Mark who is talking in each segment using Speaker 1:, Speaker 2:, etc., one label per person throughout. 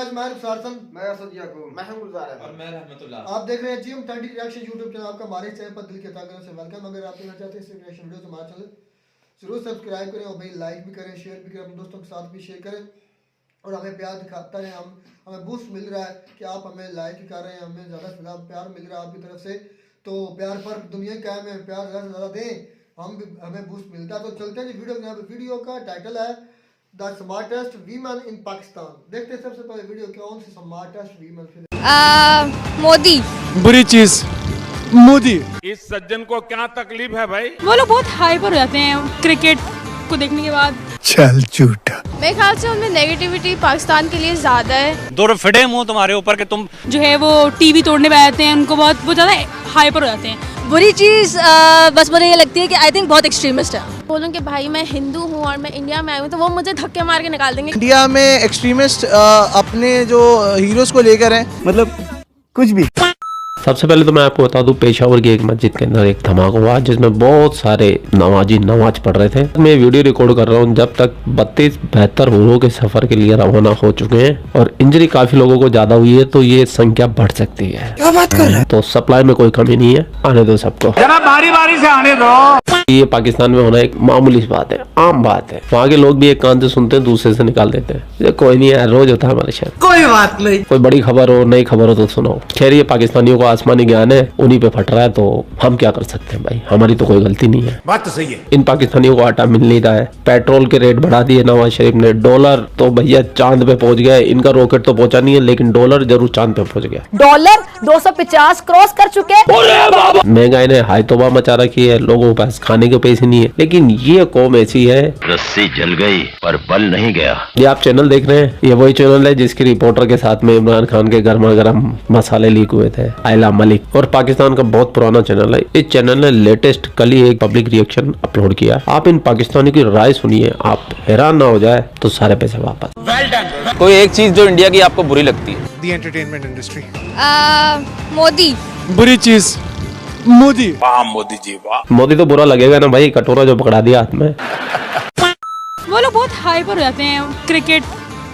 Speaker 1: आप देख रहे हैं जीएम 20 रिएक्शन यूट्यूब चैनल। आपका हमारे चैनल पर दिल की ताकत से वेलकम। अगर आप देखना चाहते हैं इस रिएक्शन वीडियो तो हमारा चैनल जरूर सब्सक्राइब करें और भाई लाइक भी करें, शेयर भी करें, अपने दोस्तों के साथ भी शेयर करें और हमें प्यार दिखाता है। हमें बूस्ट मिल रहा है कि आप हमें लाइक कर रहे हैं, हमें ज़्यादा से ज़्यादा प्यार मिल रहा है आपकी तरफ से। तो प्यार पर दुनिया कायम है, प्यार ज़्यादा से ज़्यादा दें, हमें बूस्ट मिलता है। तो चलते हैं वीडियो में। वीडियो का टाइटल है द स्मार्टेस्ट वीमन इन पाकिस्तान। देखते हैं सबसे पहले वीडियो कौन सी स्मार्टेस्ट वीमन फिल्म।
Speaker 2: मोदी।
Speaker 3: बुरी चीज मोदी।
Speaker 4: इस सज्जन को क्या तकलीफ है भाई?
Speaker 2: वो लोग बहुत हाइपर हो जाते हैं क्रिकेट को देखने के बाद।
Speaker 3: चल झूठा।
Speaker 5: मेरे ख्याल से उनमें नेगेटिविटी पाकिस्तान के लिए ज्यादा है।
Speaker 6: दो फिटे मुंह तुम्हारे ऊपर कि तुम
Speaker 2: जो है वो टीवी तोड़ने पे आते हैं, उनको बहुत ज्यादा हाइपर हो जाते हैं।
Speaker 7: बुरी चीज बस मुझे ये लगती है कि आई थिंक बहुत एक्सट्रीमिस्ट है।
Speaker 5: बोलूं कि भाई मैं हिंदू हूँ और मैं इंडिया में आई हूँ तो वो मुझे धक्के मार के निकाल देंगे।
Speaker 3: इंडिया में एक्सट्रीमिस्ट अपने जो हीरोज को लेकर हैं, मतलब कुछ भी।
Speaker 8: सबसे पहले तो मैं आपको बता दूं, पेशावर की एक मस्जिद के अंदर एक धमाका हुआ जिसमें बहुत सारे नमाजी नमाज पढ़ रहे थे। मैं वीडियो रिकॉर्ड कर रहा हूं जब तक 32-72 हुरों के सफर के लिए रवाना हो चुके हैं और इंजरी काफी लोगों को ज्यादा हुई है, तो ये संख्या बढ़ सकती है।
Speaker 3: क्या बात कर रहे हैं?
Speaker 8: तो सप्लाई में कोई कमी नहीं है, आने दो सबको,
Speaker 4: जरा बारी बारी से आने दो।
Speaker 8: ये पाकिस्तान में होना एक मामूली बात है, आम बात है। वहाँ के लोग भी एक कान से सुनते हैं, दूसरे से निकाल देते हैं। ये कोई नहीं है, रोज होता है हमारे शहर।
Speaker 3: कोई बात नहीं।
Speaker 8: कोई बड़ी खबर हो, नई खबर हो तो सुनाओ। खैर ये पाकिस्तानियों को आसमानी ज्ञान है, उन्हीं पे फट रहा है, तो हम क्या कर सकते हैं भाई, हमारी तो कोई गलती नहीं है।
Speaker 4: बात तो सही है।
Speaker 8: इन पाकिस्तानियों को आटा मिल नहीं रहा है, पेट्रोल के रेट बढ़ा दिए नवाज शरीफ ने, डॉलर तो भैया चांद पे पहुंच गया है। इनका रॉकेट तो पहुंचा नहीं है लेकिन डॉलर जरूर चांद पे पहुंच गया।
Speaker 7: डॉलर 250 क्रॉस कर चुके।
Speaker 8: महंगाई ने हाई तौबा मचा रखी है, लोगों के पास खाने के पैसे नहीं है। लेकिन ये कौम ऐसी है,
Speaker 9: रस्सी जल गई पर बल नहीं गया।
Speaker 8: ये आप चैनल देख रहे हैं, ये वही चैनल है जिसकी रिपोर्टर के साथ में इमरान खान के गर्मा गर्म मसाले लीक हुए थे, आयला मलिक। और पाकिस्तान का बहुत पुराना चैनल है। इस चैनल ने लेटेस्ट कल ही एक पब्लिक रिएक्शन अपलोड किया। आप इन पाकिस्तानी की राय सुनिए, आप हैरान ना हो जाए तो सारे पैसे वापस।
Speaker 6: कोई एक चीज जो इंडिया की आपको बुरी लगती है?
Speaker 3: The entertainment industry.
Speaker 2: मोदी।
Speaker 3: बुरी चीज मोदी।
Speaker 4: वाह मोदी जी वाह।
Speaker 8: मोदी तो बुरा लगेगा ना भाई, कटोरा जो पकड़ा दिया हाथ में।
Speaker 2: वो लोग बहुत हाइपर हो जाते हैं क्रिकेट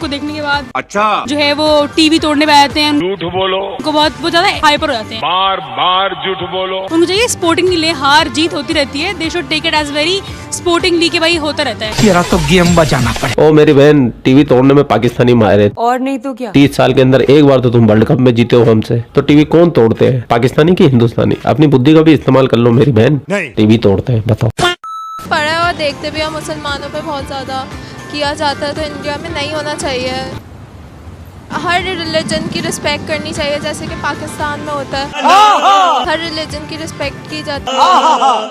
Speaker 2: को देखने के बाद।
Speaker 4: अच्छा
Speaker 2: जो है वो टीवी तोड़ने पे आते हैं,
Speaker 4: झूठ बोलो,
Speaker 2: उनको बहुत ज्यादा हाइपर हो जाते हैं।
Speaker 4: बार बार झूठ बोलो।
Speaker 2: उनको चाहिए स्पोर्टिंग लीग, हार जीत होती रहती है। They should take it as very sporting league के भाई होता रहता है।
Speaker 3: तेरा तो गेम बजाना पड़े।
Speaker 8: ओ मेरी बहन, टीवी तोड़ने में पाकिस्तानी माहिर है।
Speaker 7: और नहीं तो क्या।
Speaker 8: 30 साल के अंदर एक बार तो तुम वर्ल्ड कप में जीते हो हमसे। तो टीवी कौन तोड़ते हैं, पाकिस्तानी की हिंदुस्तानी? अपनी बुद्धि का भी इस्तेमाल कर लो मेरी बहन। टीवी तोड़ते हैं, बताओ।
Speaker 5: पढ़ा और देखते भी हम मुसलमानों पे बहुत ज्यादा किया जाता है, तो इंडिया में नहीं होना चाहिए। हर रिलीजन की रिस्पेक्ट करनी चाहिए जैसे कि पाकिस्तान में होता है। हर रिलीजन की रिस्पेक्ट की जाती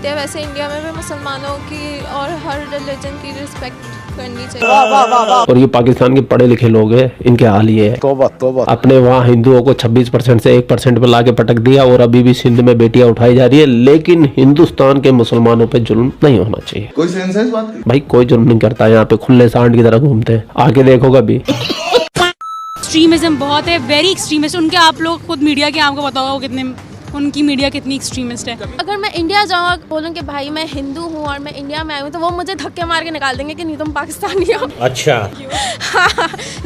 Speaker 5: है, वैसे इंडिया में भी मुसलमानों की और हर रिलीजन की रिस्पेक्ट करनी चाहिए।
Speaker 8: और ये पाकिस्तान के पढ़े लिखे लोग हैं, इनके हाल ये है। तौबा। अपने वहाँ हिंदुओं को 26% से 1% पे लाके पटक दिया और अभी भी सिंध में बेटियां उठाई जा रही है। लेकिन हिंदुस्तान के मुसलमानों पे जुल्म नहीं होना चाहिए।
Speaker 3: कोई सेंस है इस बात की?
Speaker 8: भाई कोई जुल्म नहीं करता, यहाँ पे खुले सांड की तरह घूमते हैं। आके देखो कभी।
Speaker 2: एक्सट्रीमिज्म बहुत है, वेरी एक्सट्रीमिस्ट। उनके आप लोग खुद मीडिया के आपको पता होगा कितने उनकी मीडिया कितनी एक्सट्रीमिस्ट है।
Speaker 5: अगर मैं इंडिया जाऊँ बोलूँ कि भाई मैं हिंदू हूँ और मैं इंडिया में आई हूँ तो वो मुझे धक्के मार के निकाल देंगे कि नहीं तुम पाकिस्तानी हो।
Speaker 6: अच्छा।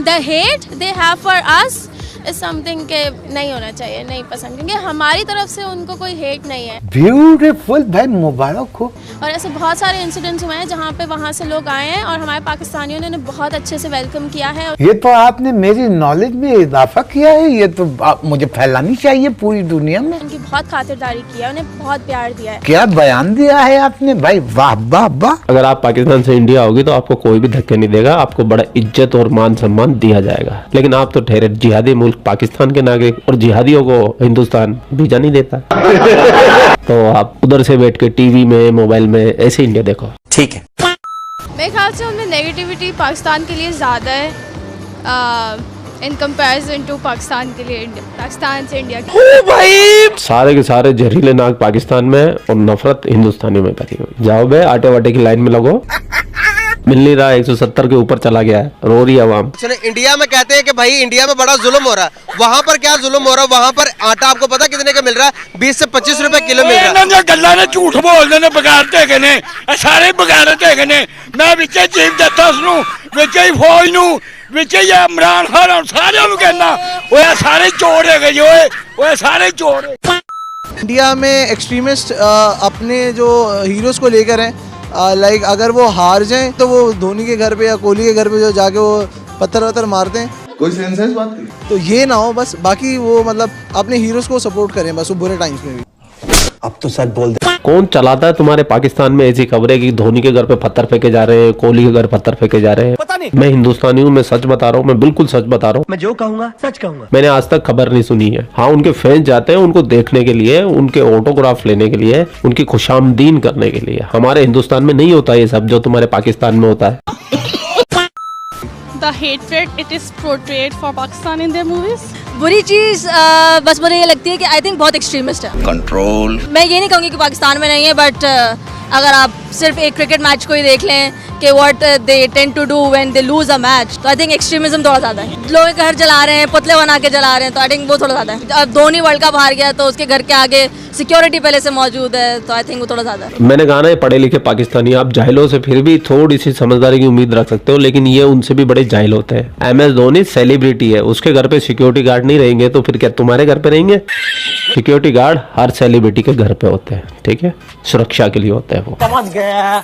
Speaker 5: The hate they have for us is something के नहीं होना चाहिए, नहीं पसंद, क्योंकि हमारी तरफ से उनको कोई हेट नहीं है।
Speaker 3: ब्यूटीफुल भाई, मुबारक हो।
Speaker 5: और ऐसे बहुत सारे इंसिडेंट्स हुए हैं जहाँ पे वहाँ से लोग आए हैं और हमारे पाकिस्तानियों ने उन्हें बहुत अच्छे से वेलकम किया है।
Speaker 10: ये तो आपने मेरी नॉलेज में इजाफा किया है, ये तो मुझे फैलानी चाहिए पूरी दुनिया में।
Speaker 5: उनकी बहुत खातिरदारी की है, उन्हें बहुत प्यार दिया है।
Speaker 10: क्या बयान दिया है आपने भाई, वाह वाह वाह।
Speaker 8: अगर आप पाकिस्तान से इंडिया होगी तो आपको कोई भी धक्के नहीं देगा, आपको बड़ा इज्जत और मान सम्मान दिया जाएगा। लेकिन आप तो ठहरे जिहादी मुल्क पाकिस्तान के नागरिक, और जिहादियों को हिंदुस्तान वीजा नहीं देता। तो आप उधर से बैठ के टीवी में, मोबाइल में ऐसे इंडिया देखो। ठीक है।
Speaker 5: मेरे ख्याल से उनमें नेगेटिविटी पाकिस्तान के लिए ज़्यादा है इन कंपैरिजन टू पाकिस्तान के लिए, पाकिस्तान से इंडिया की।
Speaker 8: सारे के सारे जहरीले नाग पाकिस्तान में और नफरत हिंदुस्तानी में भरी हुई। जाओ बे, आटे वाटे की लाइन में लगो। मिल नहीं रहा, 170 के ऊपर चला गया है, रो रही है आवाम।
Speaker 3: चले इंडिया में कहते हैं कि भाई इंडिया में बड़ा जुल्म हो रहा है, वहाँ पर क्या जुल्म हो रहा है? वहाँ पर आटा आपको पता कितने का मिल रहा है? 20 से 25 रुपए किलो मिल रहा है।
Speaker 4: गल्ला ने झूठ बोलते ने बगाड़ते के ने सारे बगाड़ते के ने मैं विचे चीफ जस्टिस नु विचे फौज नु विचे इमरान खान सारे नु कहना ओए सारे चोर है गए ओए सारे चोर है।
Speaker 3: इंडिया में एक्सट्रीमिस्ट अपने जो हीरोज को लेकर हैं, लाइक अगर वो हार जाएं तो वो धोनी के घर पे या कोहली के घर पे जो जाके वो पत्थर वत्थर मारते हैं।
Speaker 11: कोई सेंस है इस बात की?
Speaker 3: तो ये ना हो बस, बाकी वो मतलब अपने हीरोज को सपोर्ट करें बस, वो बुरे टाइम्स में भी।
Speaker 10: अब तो सच बोल दे।
Speaker 8: कौन चलाता है तुम्हारे पाकिस्तान में ऐसी खबरें कि धोनी के घर पे पत्थर फेंके जा रहे हैं, कोहली के घर पत्थर फेंके जा रहे हैं? पता नहीं। मैं हिंदुस्तानी हूँ, मैं सच बता रहा हूँ, मैं बिल्कुल सच बता रहा हूँ।
Speaker 3: मैं जो कहूँगा सच कहूँगा।
Speaker 8: मैंने आज तक खबर नहीं सुनी है। हाँ, उनके फैंस जाते हैं उनको देखने के लिए, उनके ऑटोग्राफ लेने के लिए, उनकी खुशामदीन करने के लिए। हमारे हिंदुस्तान में नहीं होता ये सब जो तुम्हारे पाकिस्तान में होता है।
Speaker 2: The hatred it is portrayed for Pakistan in their movies.
Speaker 7: बुरी चीज बस मुझे ये लगती है कि आई थिंक बहुत एक्सट्रीमिस्ट है।
Speaker 9: कंट्रोल।
Speaker 7: मैं ये नहीं कहूँगी कि पाकिस्तान में नहीं है, बट अगर आप सिर्फ एक क्रिकेट मैच को ही देख लें कि what they tend to do when they lose a match, तो आई थिंक एक्सट्रीमिज्म थोड़ा ज्यादा है। लोग घर जला रहे हैं, पुतले बना के जला रहे हैं, तो आई थिंक वो थोड़ा ज्यादा है। अब धोनी वर्ल्ड कप हार गया तो उसके घर के आगे सिक्योरिटी पहले से मौजूद है, तो आई थिंक वो थोड़ा ज्यादा है।
Speaker 8: मैंने कहा ना, ये पढ़े लिखे पाकिस्तानी, आप जाहिलों से फिर भी थोड़ी सी समझदारी की उम्मीद रख सकते हो, लेकिन ये उनसे भी बड़े जाहिल होते हैं। MS धोनी सेलिब्रिटी है, उसके घर पे सिक्योरिटी गार्ड नहीं रहेंगे तो फिर क्या तुम्हारे घर पे रहेंगे? सिक्योरिटी गार्ड हर सेलिब्रिटी के घर पे होते हैं, ठीक है, सुरक्षा के लिए होते हैं वो।
Speaker 10: समझ गया।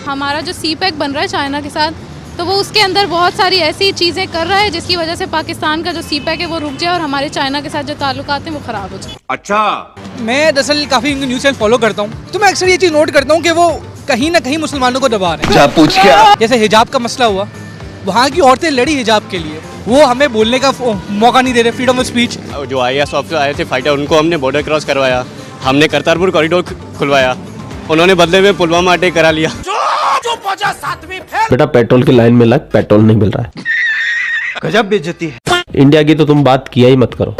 Speaker 2: हमारा जो CPEC बन रहा है चाइना के साथ, तो वो उसके अंदर बहुत सारी ऐसी चीज़ें कर रहा है जिसकी वजह से पाकिस्तान का जो CPEC है वो रुक जाए और हमारे चाइना के साथ जो ताल्लुकात हैं वो ख़राब हो जाए।
Speaker 4: अच्छा,
Speaker 12: मैं दरअसल काफ़ी उनकी न्यूज़ चैनल फॉलो करता हूँ, तो मैं अक्सर ये चीज़ नोट करता हूँ कि वो कहीं ना कहीं मुसलमानों को दबा रहे हैं।
Speaker 3: पूछ क्या?
Speaker 12: जैसे हिजाब का मसला हुआ, वहाँ की औरतें लड़ी हिजाब के लिए, वो हमें बोलने का मौका नहीं दे रहे, फ्रीडम ऑफ स्पीच।
Speaker 6: जो IAS ऑफिसर आए थे फाइटर, उनको हमने बॉर्डर क्रॉस करवाया, हमने करतारपुर कॉरिडोर खुलवाया, उन्होंने बदले में पुलवामा अटैक करा लिया।
Speaker 8: बेटा पेट्रोल की लाइन में लग, पेट्रोल नहीं मिल रहा है।
Speaker 3: गजब बेइज्जती है।
Speaker 8: इंडिया की तो तुम बात किया ही मत करो।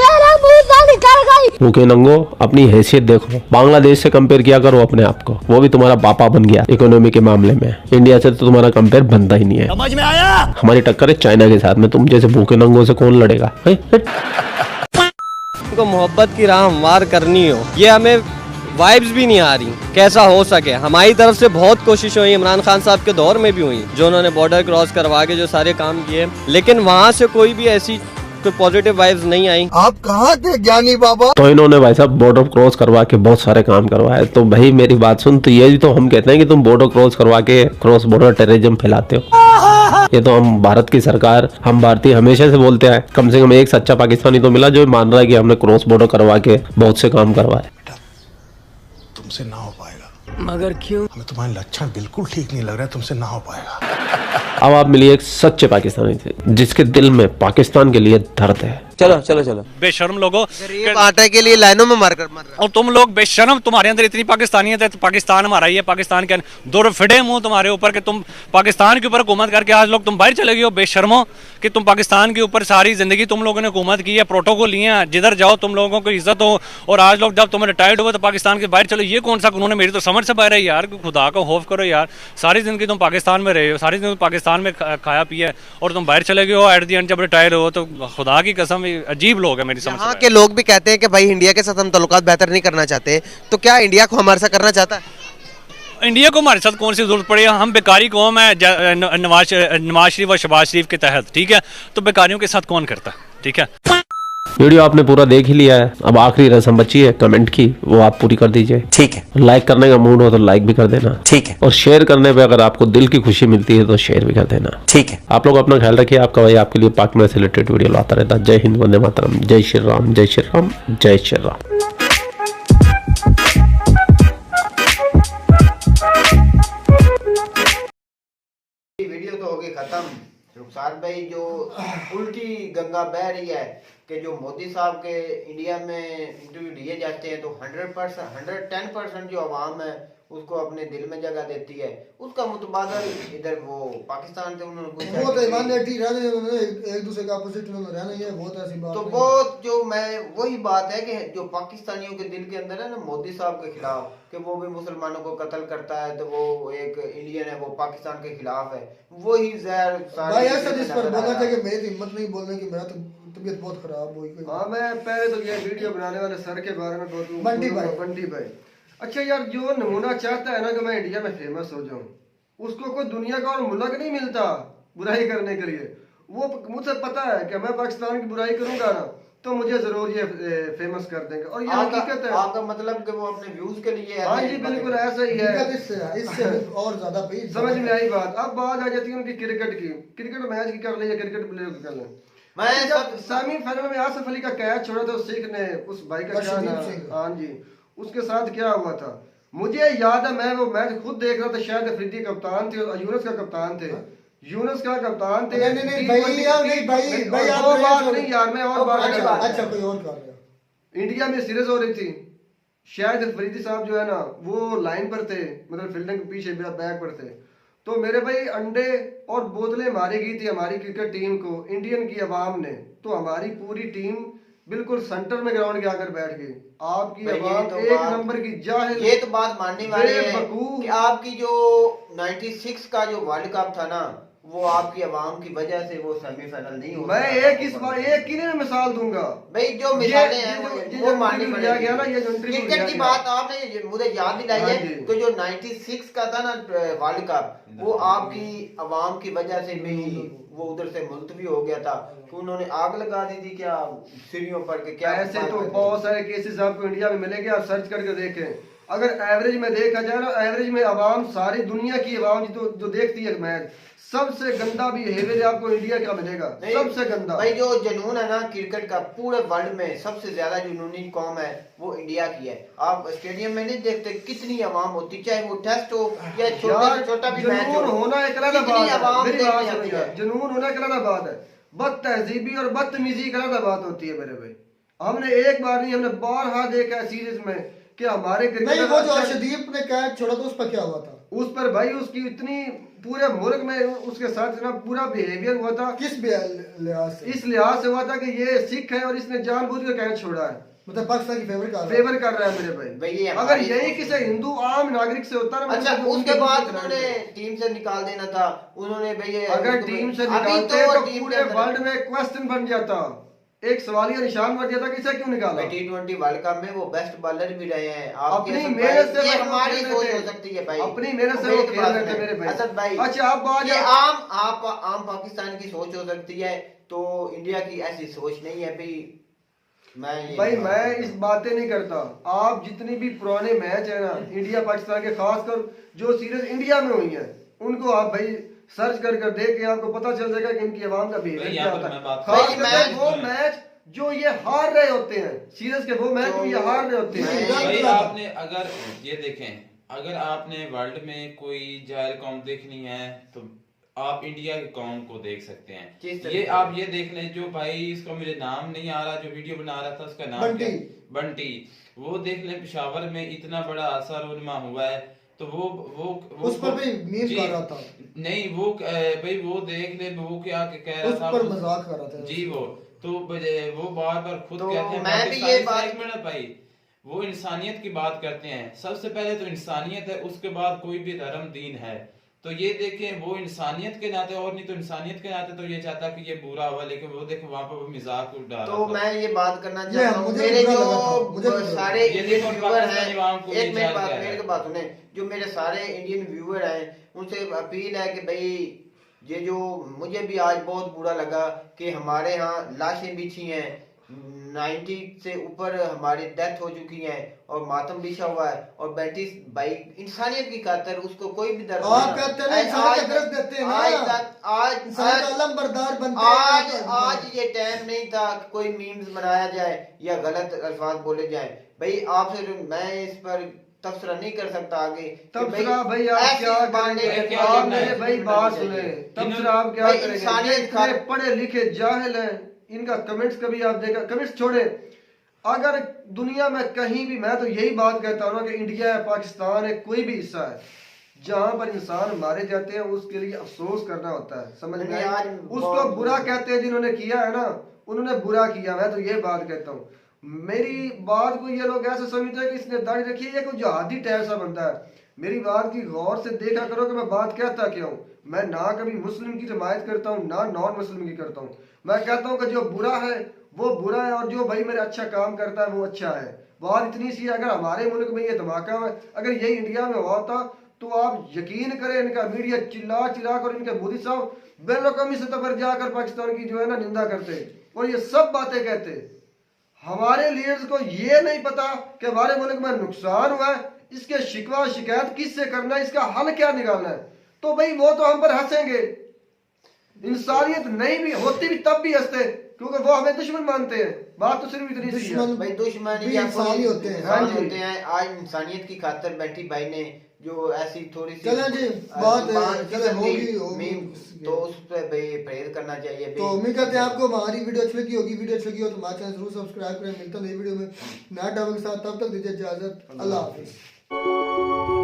Speaker 8: भूखे नंगो, अपनी हैसियत देखो, बांग्लादेश से कंपेयर किया करो अपने आप को, वो भी तुम्हारा बापा बन गया इकोनॉमी के मामले में। इंडिया से तो तुम्हारा कंपेयर बनता ही नहीं है।
Speaker 10: समझ में आया?
Speaker 8: हमारी टक्कर है चाइना के साथ में, तुम जैसे भूखे नंगों से कौन लड़ेगा?
Speaker 6: को मोहब्बत की राह हमवार करनी हो, ये हमें वाइब्स भी नहीं आ रही। कैसा हो सके, हमारी तरफ से बहुत कोशिश हुई, इमरान खान साहब के दौर में भी हुई, जो उन्होंने बॉर्डर क्रॉस करवा के जो सारे काम किए, लेकिन वहाँ से कोई भी ऐसी कोई पॉजिटिव वाइब्स नहीं आई।
Speaker 3: आप कहाँ थे ज्ञानी बाबा?
Speaker 8: तो इन्होंने भाई साहब बॉर्डर क्रॉस करवा के बहुत सारे काम करवाए। तो भाई मेरी बात सुन, तो ये तो हम कहते हैं कि तुम बॉर्डर क्रॉस करवा के क्रॉस बॉर्डर टेररिज्म फैलाते हो। ये तो हम भारत की सरकार, हम भारतीय हमेशा से बोलते हैं, कम से कम एक सच्चा पाकिस्तानी तो मिला जो मान रहा है कि हमने क्रॉस बॉर्डर करवा के बहुत से काम करवाए।
Speaker 11: तुमसे ना हो पाएगा।
Speaker 3: मगर क्यों?
Speaker 11: हमें तुम्हारे लक्षण बिल्कुल ठीक नहीं लग रहा है, तुमसे ना हो पाएगा।
Speaker 8: अब आप मिलिए एक सच्चे पाकिस्तानी थे जिसके दिल में पाकिस्तान के लिए दर्द है।
Speaker 6: चलो चलो चलो।
Speaker 3: बेशर्म लोगों, गरीब आटे के लिए लाइनों में मार रहे।
Speaker 6: और तुम लोग बेशर्म, तुम्हारे अंदर इतनी पाकिस्तानियत है, तो पाकिस्तान हमारा ही है, पाकिस्तान के दो फिटे मुंह तुम्हारे ऊपर कि तुम पाकिस्तान के ऊपर हुकूमत करके आज लोग तुम बाहर चले गए हो बेशर्मो, कि तुम पाकिस्तान के ऊपर सारी जिंदगी तुम लोगों ने हुकूमत की है, प्रोटोकॉल लिए हैं, जिधर जाओ तुम लोगों को इज्जत हो, और आज लोग जब तुम रिटायर्ड हुए तो पाकिस्तान के बाहर चलो। ये कौन सा कानून है? मेरी तो समझ से बाहर है यार। खुदा को खौफ करो यार, सारी जिंदगी तुम पाकिस्तान में रहे हो, सारी जिंदगी पाकिस्तान में खाया पिया और तुम बाहर चले गए हो, एट दी एंड जब रिटायर हो तो खुदा की कसम अजीब लोग है मेरी समझ।
Speaker 3: यहाँ के लोग भी कहते हैं कि भाई इंडिया के साथ हम ताल्लुकात बेहतर नहीं करना चाहते, तो क्या इंडिया को हमारे साथ करना चाहता है?
Speaker 6: इंडिया को हमारे साथ कौन सी जरूरत पड़ी है? हम बेकारी कौम है नवाज शरीफ और शहबाज शरीफ के तहत, ठीक है, तो बेकारियों के साथ कौन करता है? ठीक है,
Speaker 8: वीडियो आपने पूरा देख ही लिया है, अब आखिरी रस्म बची है कमेंट की, वो आप पूरी कर दीजिए।
Speaker 10: ठीक है।
Speaker 8: लाइक करने का मूड हो तो लाइक भी कर देना।
Speaker 10: ठीक है।
Speaker 8: और शेयर करने पे अगर आपको दिल की खुशी मिलती है तो शेयर भी कर देना।
Speaker 10: ठीक है।
Speaker 8: आप लोग अपना ख्याल रखिए, आपका भाई आपके लिए पाक में से रिलेटेड वीडियो लाता रहता। जय हिंद, वंदे मातरम, जय श्री राम, जय श्री राम, जय श्री राम।
Speaker 3: वीडियो तो होगी खत्म। रुखसार भाई जो उल्टी गंगा बह रही है कि जो मोदी साहब के इंडिया में इंटरव्यू दिए जाते हैं तो 110% जो आवाम है
Speaker 13: उसको अपने दिल में जगह देती है, उसका मुतबादल इधर वो पाकिस्तान से उन्होंने
Speaker 1: बहुत ईमानदारी रहने, एक दूसरे का अपोजिट रहना, ये बहुत ऐसी बात
Speaker 13: तो
Speaker 1: नहीं।
Speaker 13: बहुत जो मैं वही बात है कि जो पाकिस्तानियों के दिल के अंदर है ना मोदी साहब के खिलाफ, कि वो भी मुसलमानों को कत्ल करता है, तो वो एक इंडियन है, वो पाकिस्तान के खिलाफ है, वही जहर
Speaker 1: भाई ऐसा जिस पर बोलना चाहिए, मेरी हिम्मत नहीं बोलने की, मेरा तो तबीयत बहुत खराब हुई।
Speaker 14: हाँ, मैं पहले तो ये वीडियो बनाने वाले सर के बारे में बहुत बंटी भाई। अच्छा यार, जो नमूना चाहता है ना कि मैं इंडिया में फेमस हो जाऊं, उसको कोई दुनिया का और मुल्क नहीं मिलता बुराई करने के लिए। वो मुझे पता है कि मैं पाकिस्तान की बुराई करूंगा ना तो मुझे जरूर ये फेमस कर देंगे, और ये हकीकत है।
Speaker 13: आपका मतलब कि वो अपने व्यूज के लिए?
Speaker 14: हाँ जी, बिल्कुल ऐसा ही है।
Speaker 1: इससे और ज्यादा
Speaker 14: समझ में आई बात। अब बात आ जाती है उनकी क्रिकेट की। क्रिकेट मैच की कर ले, क्रिकेट प्लेयर की कर ले। मैं जब सेमीफाइनल में आसिफ अली का कैच छोड़ा था सिख ने, उस भाई का क्या नाम, हाँ जी, उसके साथ क्या हुआ था मुझे याद है। मैं वो मैच खुद देख रहा था, शायद अफरीदी कप्तान थे और यूनुस का कप्तान थे। यूनुस का कप्तान थे।
Speaker 1: नहीं भाई
Speaker 14: वो बात नहीं यार, मैं और बात कर रहा हूं।
Speaker 1: अच्छा, कोई और कर रहा है।
Speaker 14: इंडिया में सीरीज हो रही थी, शायद अफरीदी साहब जो है ना वो लाइन पर थे, मतलब फील्डिंग के पीछे बैक पर थे। तो मेरे भाई अंडे और बोतलें मारी गई थी हमारी क्रिकेट टीम को इंडियन की आवाम ने। तो हमारी पूरी टीम बिल्कुल सेंटर में ग्राउंड के आकर बैठ गई। आपकी आवाम तो एक नंबर की जाहिल।
Speaker 13: ये तो बात मानने वाली है कि आपकी जो 96 का जो वर्ल्ड कप था ना, वो आपकी आवाम की वजह से वो सेमीफाइनल नहीं हो।
Speaker 14: मैं एक की नहीं मिसाल दूंगा
Speaker 13: भाई, जो मिसालें हैं वो माननी पड़ेगी। क्रिकेट की बात आपने मुझे याद दिलाई है कि जो 96 का था ना वर्ल्ड कप, वो आपकी आवाम की वजह से भी वो उधर से मुलतवी हो गया था कि उन्होंने आग लगा दी थी क्या सीढ़ियों पर के क्या।
Speaker 14: ऐसे तो बहुत सारे केसेस आपको इंडिया में मिलेंगे, आप सर्च करके देखें। अगर एवरेज में देखा जाए ना, एवरेज में आवाम सारी दुनिया की आवाम जो देखती है मैच, सबसे गंदा बिहेवियर आपको इंडिया का मिलेगा, सबसे गंदा।
Speaker 13: भाई जो जुनून है ना क्रिकेट का, पूरे वर्ल्ड में सबसे ज्यादा जुनूनी कौम है वो इंडिया की है। आप स्टेडियम में नहीं देखते कितनी आवाम होती, चाहे वो टेस्ट हो या छोटा भी मैच हो।
Speaker 14: होना एक अलग बात है, जुनून होना एक अलग बात है। बद तहजीबी और बदतमीजी एक अलग बात होती है मेरे भाई। हमने एक बार नहीं, हमने बारहा देखा है सीरीज में कि हमारे
Speaker 1: क्रिकेटर वो जो अर्शदीप ने कैच छोड़ा था, उस पर क्या हुआ था?
Speaker 14: उस पर भाई उसकी इतनी पूरे मुल्क में उसके साथ जनाब पूरा बिहेवियर हुआ था।
Speaker 1: किस लिहाज से?
Speaker 14: इस लिहाज से हुआ था कि ये सिख है और इसने जानबूझ कर कैच छोड़ा है,
Speaker 1: मतलब पाकिस्तान की फेवर
Speaker 14: कर रहा है मेरे भाई। अगर यही किसी हिंदू आम नागरिक से होता ना,
Speaker 13: अच्छा उसके बाद उन्होंने टीम से निकाल देना था उन्होंने भाई।
Speaker 14: अगर टीम से निकालते तो पूरे वर्ल्ड में क्वेश्चन बन जाता, एक सवालिया निशान बन जाता, किसे क्यों निकाला?
Speaker 13: T20 वर्ल्ड कप में वो बेस्ट बॉलर भी रहे हैं।
Speaker 14: अपनी मेहनत से
Speaker 13: हमारी सोच हो सकती है भाई,
Speaker 14: अपनी मेहनत से वो खेल रहे थे मेरे भाई।
Speaker 13: असद भाई,
Speaker 14: अच्छा आप बात
Speaker 13: ये आम पाकिस्तान की सोच हो सकती है, तो इंडिया की ऐसी सोच नहीं है भाई।
Speaker 14: मैं इस बातें नहीं करता। आप जितनी भी पुराने मैच है ना इंडिया पाकिस्तान के, खासकर जो सीरीज इंडिया में हुई है, उनको आप भाई सर्च कर देख के आपको पता चल जाएगा कि इनकी आवाम का बिहेवियर क्या होता है। खासकर वो मैच जो ये हार रहे होते हैं, सीरीज के वो मैच जो ये हार रहे होते हैं।
Speaker 15: आपने अगर ये देखें, अगर आपने वर्ल्ड में कोई जाहिल कौम देखनी है तो आप इंडिया की कौम को देख सकते हैं। ये आप ये देख लें, जो भाई इसका मुझे नाम नहीं आ रहा, जो वीडियो बना रहा था उसका नाम बंटी, वो देख लें पेशावर में इतना बड़ा हादसा रोनमा हुआ है, तो वो
Speaker 1: उस पर भी मीम कर रहा था।
Speaker 15: नहीं वो भाई वो देख ले, वो क्या कह रहा था,
Speaker 1: उस पर मजाक कर रहा था
Speaker 15: जी। वो बार बार खुद
Speaker 13: तो
Speaker 15: कहते हैं,
Speaker 13: मैं भी ये बात,
Speaker 15: एक मिनट भाई, वो इंसानियत की बात करते हैं। सबसे पहले तो इंसानियत है, उसके बाद कोई भी धर्म दीन है। तो ये देखें, वो इंसानियत के नाते, और नहीं तो इंसानियत के नाते तो ये चाहता कि ये बुरा हुआ, लेकिन वो देखे वहाँ पर वो मजाक उड़ा रहा था।
Speaker 13: तो मैं ये बात करना चाहता हूँ, मेरे जो सारे इंडियन व्यूअर हैं, एक मेरी बात सुने, जो मेरे सारे इंडियन व्यूअर हैं उनसे अपील है कि भाई ये जो मुझे भी आज बहुत बुरा लगा कि हमारे यहाँ लाशें बिछी हैं, 90 से ऊपर हमारी डेथ हो चुकी है और मातम बिछा हुआ है, और बेटी भाई इंसानियत की खातिर उसको कोई भी दर्द आज ये टाइम नहीं था कि कोई मीम्स बनाया जाए या गलत अल्फाज बोले जाए। भाई आपसे मैं इस पर तबसरा नहीं कर सकता आगे।
Speaker 14: तबसरा भाई आप क्या करेंगे? आप मेरे भाई बात सुने, तबसरा आप क्या करेंगे? पढ़े लिखे जाहिल हैं, इनका कमेंट्स कभी आप देखा, कमेंट्स छोड़े, अगर दुनिया में कहीं भी, मैं तो यही बात कहता हूँ ना कि इंडिया है, पाकिस्तान है, कोई भी हिस्सा है जहाँ पर इंसान मारे जाते हैं उसके लिए अफसोस करना होता है, समझ में आया? उसको बुरा कहते हैं, जिन्होंने किया है ना उन्होंने बुरा किया। मैं तो ये बात कहता हूँ, मेरी बात को ये लोग ऐसे समझते हैं कि इसने दाढ़ी रखी है, ये कोई जहादी टाइप सा बनता है। मेरी बात की गौर से देखा करो कि मैं बात कहता क्या हूँ। मैं ना कभी मुस्लिम की हिमायत करता हूँ ना नॉन मुस्लिम की करता हूँ। मैं कहता हूँ कि जो बुरा है वो बुरा है और जो भाई मेरे अच्छा काम करता है वो अच्छा है। बात इतनी सी है, अगर हमारे मुल्क में ये धमाका है, अगर यही इंडिया में हुआ था तो आप यकीन करें इनका मीडिया चिल्ला चिल्ला कर इनके मोदी साहब बेलकमी सतह पर जाकर पाकिस्तान की जो है ना निंदा करते और ये सब बातें कहते। हमारे लीडर्स को ये नहीं पता कि हमारे मुल्क में नुकसान हुआ है, इसके शिकवा शिकायत किससे करना है, इसका हल क्या निकालना है। तो भाई वो तो हम पर हंसेंगे, इंसानियत नहीं भी होती भी तब भी हंसते क्योंकि वो हमें दुश्मन मानते हैं। बात तो सिर्फ इतनी सी है
Speaker 13: भाई, दुश्मन
Speaker 1: इंसानी होते हैं।
Speaker 13: हाँ होते हैं। आज इंसानियत की खातिर बैठी भाई ने जो ऐसी थोड़ी सी
Speaker 1: चलें जी बात होगी
Speaker 13: तो उस पर परहेज करना चाहिए।
Speaker 1: तो उम्मीद करते हैं आपको हमारी वीडियो अच्छी लगी होगी। वीडियो अच्छी लगी हो तो हमारे चैनल जरूर सब्सक्राइब करें। मिलता है नई वीडियो में नया टॉपिक के साथ, तब तक दीजिए इजाजत। अल्लाह हाफिज।